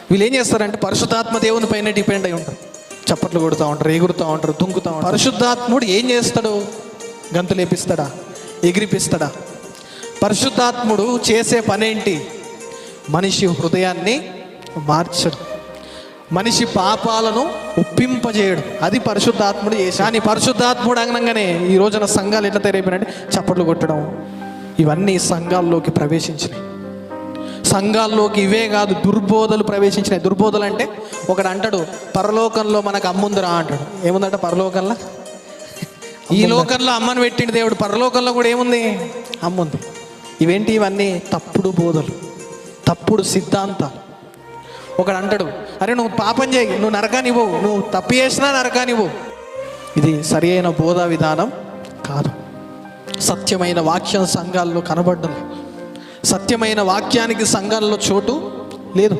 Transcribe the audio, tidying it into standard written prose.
వీళ్ళు ఏం చేస్తారంటే పరిశుద్ధాత్మ దేవుని పైన డిపెండ్ అయి ఉంటారు. చప్పట్లు కొడుతూ ఉంటారు, ఎగురుతూ ఉంటారు, దుంకుతూ ఉంటారు. పరిశుద్ధాత్ముడు ఏం చేస్తాడు? గంతులేపిస్తాడా? ఎగిరిపిస్తాడా? పరిశుద్ధాత్ముడు చేసే పనేంటి? మనిషి హృదయాన్ని మార్చడు, మనిషి పాపాలను ఒప్పింపజేయడు. అది పరిశుద్ధాత్ముడు చేసి. కానీ పరిశుద్ధాత్ముడు అనగానే ఈ రోజున సంఘాలు ఎట్లా తెరైపోయినంటే చప్పట్లు కొట్టడం, ఇవన్నీ సంఘాల్లోకి ప్రవేశించినాయి. సంఘాల్లోకి ఇవే కాదు, దుర్బోధలు ప్రవేశించినాయి. దుర్బోధలు అంటే ఒకడు అంటాడు, పరలోకంలో మనకు అమ్ముందిరా అంటాడు. ఏముందంట పరలోకంలో? ఈ లోకంలో అమ్మని పెట్టిండు దేవుడు, పరలోకంలో కూడా ఏముంది? అమ్ముంది. ఇవేంటి? ఇవన్నీ తప్పుడు బోధలు, తప్పుడు సిద్ధాంతాలు. ఒకడు అంటాడు, అరే నువ్వు పాపం చేయి, నువ్వు నరకానికి పోవు, నువ్వు తప్పు చేసినా నరకానికి పోవు. ఇది సరి అయిన బోధా విధానం కాదు. సత్యమైన వాక్యం సంఘాల్లో కనబడ్డం, సత్యమైన వాక్యానికి సంఘాల్లో చోటు లేదు.